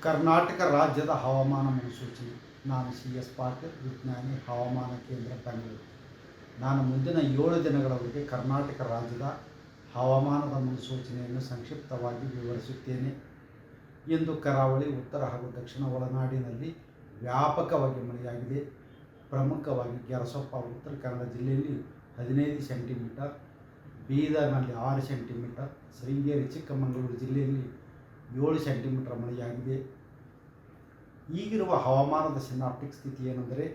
ಕರ್ನಾಟಕ ರಾಜ್ಯದ ಹವಾಮಾನ ಮುನ್ಸೂಚನೆ. ನಾನು CS ಪಾಟೀಲ್, ವಿಜ್ಞಾನಿ, ಹವಾಮಾನ ಕೇಂದ್ರ, ಬೆಂಗಳೂರು. ನಾನು ಮುಂದಿನ 7 ದಿನಗಳವರೆಗೆ ಕರ್ನಾಟಕ ರಾಜ್ಯದ ಹವಾಮಾನದ ಮುನ್ಸೂಚನೆಯನ್ನು ಸಂಕ್ಷಿಪ್ತವಾಗಿ ವಿವರಿಸುತ್ತೇನೆ. ಇಂದು ಕರಾವಳಿ, ಉತ್ತರ ಹಾಗೂ ದಕ್ಷಿಣ ಒಳನಾಡಿನಲ್ಲಿ ವ್ಯಾಪಕವಾಗಿ ಮಳೆಯಾಗಿದೆ. ಪ್ರಮುಖವಾಗಿ ಗೆರಸೊಪ್ಪ ಉತ್ತರ ಕನ್ನಡ ಜಿಲ್ಲೆಯಲ್ಲಿ 15 ಸೆಂಟಿಮೀಟರ್, ಬೀದರ್ನಲ್ಲಿ 6 ಸೆಂಟಿಮೀಟರ್, ಶೃಂಗೇರಿ ಚಿಕ್ಕಮಗಳೂರು ಜಿಲ್ಲೆಯಲ್ಲಿ 7 ಸೆಂಟಿಮೀಟರ್ ಮಳೆಯಾಗಿದೆ. ಈಗಿರುವ ಹವಾಮಾನದ ಸಿನಾಪ್ಟಿಕ್ ಸ್ಥಿತಿ ಏನೆಂದರೆ,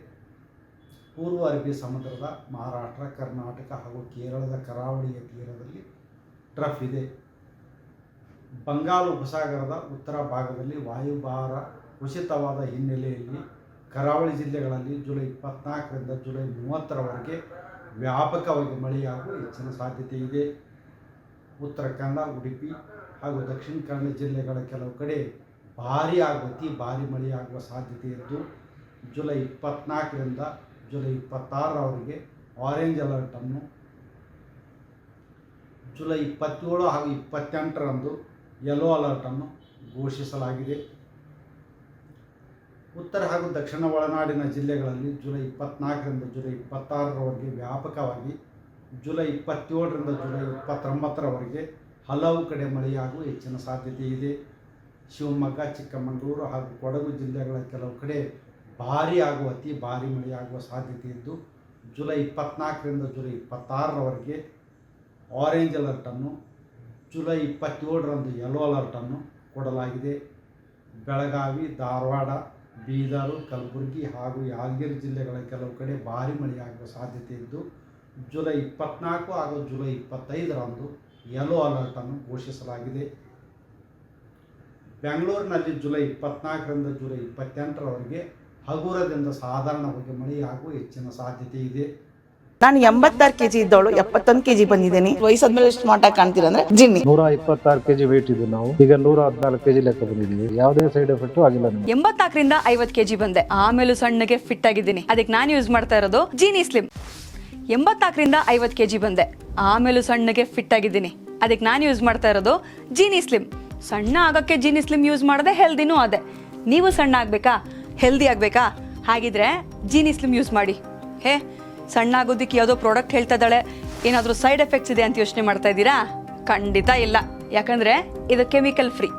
ಪೂರ್ವ ಅರಬ್ಬಿ ಸಮುದ್ರದ ಮಹಾರಾಷ್ಟ್ರ, ಕರ್ನಾಟಕ ಹಾಗೂ ಕೇರಳದ ಕರಾವಳಿಯ ತೀರದಲ್ಲಿ ಟ್ರಫ್ ಇದೆ. ಬಂಗಾಳ ಉಪಸಾಗರದ ಉತ್ತರ ಭಾಗದಲ್ಲಿ ವಾಯುಭಾರ ಕುಸಿತವಾದ ಹಿನ್ನೆಲೆಯಲ್ಲಿ ಕರಾವಳಿ ಜಿಲ್ಲೆಗಳಲ್ಲಿ ಜುಲೈ 24ರಿಂದ ಜುಲೈ 30ರವರೆಗೆ ವ್ಯಾಪಕವಾಗಿ ಮಳೆಯಾಗುವ ಹೆಚ್ಚಿನ ಸಾಧ್ಯತೆ ಇದೆ. ಉತ್ತರ ಕನ್ನಡ, ಉಡುಪಿ ಹಾಗೂ ದಕ್ಷಿಣ ಕನ್ನಡ ಜಿಲ್ಲೆಗಳ ಕೆಲವು ಕಡೆ ಭಾರೀ ಹಾಗೂ ಅತಿ ಭಾರೀ ಮಳೆಯಾಗುವ ಸಾಧ್ಯತೆ ಇದ್ದು, ಜುಲೈ 24ರಿಂದ ಜುಲೈ 26ರವರೆಗೆ ಆರೆಂಜ್ ಅಲರ್ಟನ್ನು, ಜುಲೈ 27 ಹಾಗೂ 28ರಂದು ಯೆಲ್ಲೋ ಅಲರ್ಟನ್ನು ಘೋಷಿಸಲಾಗಿದೆ. ಉತ್ತರ ಹಾಗೂ ದಕ್ಷಿಣ ಒಳನಾಡಿನ ಜಿಲ್ಲೆಗಳಲ್ಲಿ ಜುಲೈ 24ರಿಂದ ಜುಲೈ 26ರವರೆಗೆ ವ್ಯಾಪಕವಾಗಿ, ಜುಲೈ 27ರಿಂದ ಜುಲೈ 29ರವರೆಗೆ ಹಲವು ಕಡೆ ಮಳೆಯಾಗುವ ಹೆಚ್ಚಿನ ಸಾಧ್ಯತೆ ಇದೆ. ಶಿವಮೊಗ್ಗ, ಚಿಕ್ಕಮಗಳೂರು ಹಾಗೂ ಕೊಡಗು ಜಿಲ್ಲೆಗಳ ಕೆಲವು ಕಡೆ ಭಾರೀ ಹಾಗೂ ಅತಿ ಭಾರೀ ಮಳೆಯಾಗುವ ಸಾಧ್ಯತೆ ಇದ್ದು, ಜುಲೈ 24ರಿಂದ ಜುಲೈ 26ರವರೆಗೆ ಆರೆಂಜ್ ಅಲರ್ಟನ್ನು, ಜುಲೈ 27ರಂದು ಯೆಲ್ಲೋ ಅಲರ್ಟನ್ನು ಕೊಡಲಾಗಿದೆ. ಬೆಳಗಾವಿ, ಧಾರವಾಡ, ಬೀದರು, ಕಲಬುರಗಿ ಹಾಗೂ ಯಾದಗಿರಿ ಜಿಲ್ಲೆಗಳ ಕೆಲವು ಕಡೆ ಭಾರೀ ಮಳೆಯಾಗುವ ಸಾಧ್ಯತೆ ಇದ್ದು, ಜುಲೈ 24 ಹಾಗೂ ಜುಲೈ 25ರಂದು ಯೆಲ್ಲೋ ಅಲರ್ಟನ್ನು ಘೋಷಿಸಲಾಗಿದೆ. ಬೆಂಗಳೂರಿನಲ್ಲಿ ಜುಲೈ 24ರಿಂದ ಜುಲೈ 28ರವರೆಗೆ ಹಗುರದಿಂದ ಸಾಧಾರಣವಾಗಿ ಮಳೆಯಾಗುವ ಹೆಚ್ಚಿನ ಸಾಧ್ಯತೆ ಇದೆ. ನಾನು 86 kg ಇದ್ದವಳು 71 kg ಬಂದಿದ್ದೀನಿ. ವಯಸ್ಸಾದ್ಮೇಲೆ ಸ್ಮಾರ್ಟ್ ಆಗಿ ಕಾಣ್ತೀರಂದ್ರೆ ಜಿನ್ನಿ. 126 kg ವೇಟ್ ಇದ್ದು ನಾವು ಈಗ 114 kg ಲೆಕ್ಕ ಬಂದಿದ್ದೀವಿ. ಯಾವುದೇ ಸೈಡ್ ಎಫೆಕ್ಟ್ ಆಗಿಲ್ಲ. 84ರಿಂದ 50 kg ಬಂದೆ. ಆಮೇಲೆ ಸಣ್ಣಗೆ ಫಿಟ್ ಆಗಿದ್ದೀನಿ. ಅದಕ್ಕೆ ನಾನು ಯೂಸ್ ಮಾಡ್ತಾ ಇರೋದು ಜೀನಿ ಸ್ಲಿಮ್. 84ರಿಂದ 50 kg ಬಂದೆ. ಆಮೇಲೆ ಸಣ್ಣಗೆ ಫಿಟ್ ಆಗಿದ್ದೀನಿ. ಅದಕ್ಕೆ ನಾನು ಯೂಸ್ ಮಾಡ್ತಾ ಇರೋದು ಜೀನಿ ಸ್ಲಿಮ್. ಸಣ್ಣ ಆಗಕ್ಕೆ ಜೀನಿ ಸ್ಲಿಮ್ ಯೂಸ್ ಮಾಡದೆ ಹೆಲ್ದಿನೂ ಅದೇ. ನೀವು ಸಣ್ಣ ಆಗಬೇಕಾ, ಹೆಲ್ದಿ ಆಗಬೇಕಾ? ಹಾಗಿದ್ರೆ ಜೀನಿ ಸ್ಲಿಮ್ ಯೂಸ್ ಮಾಡಿ. ಸಣ್ಣ ಆಗೋದಕ್ಕೆ ಯಾವುದೋ ಪ್ರಾಡಕ್ಟ್ ಹೇಳ್ತಾ ಇದ್ದಾಳೆ, ಏನಾದರೂ ಸೈಡ್ ಎಫೆಕ್ಟ್ಸ್ ಇದೆ ಅಂತ ಯೋಚನೆ ಮಾಡ್ತಾ ಇದ್ದೀರಾ? ಖಂಡಿತ ಇಲ್ಲ. ಯಾಕಂದರೆ ಇದು ಕೆಮಿಕಲ್ ಫ್ರೀ.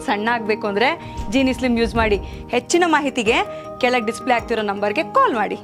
ಸಣ್ಣ ಆಗಬೇಕು ಅಂದರೆ ಜೀನಿ ಸ್ಲಿಮ್ ಯೂಸ್ ಮಾಡಿ. ಹೆಚ್ಚಿನ ಮಾಹಿತಿಗೆ ಕೆಳಗೆ ಡಿಸ್ಪ್ಲೇ ಆಗ್ತಿರೋ ನಂಬರ್ಗೆ ಕಾಲ್ ಮಾಡಿ.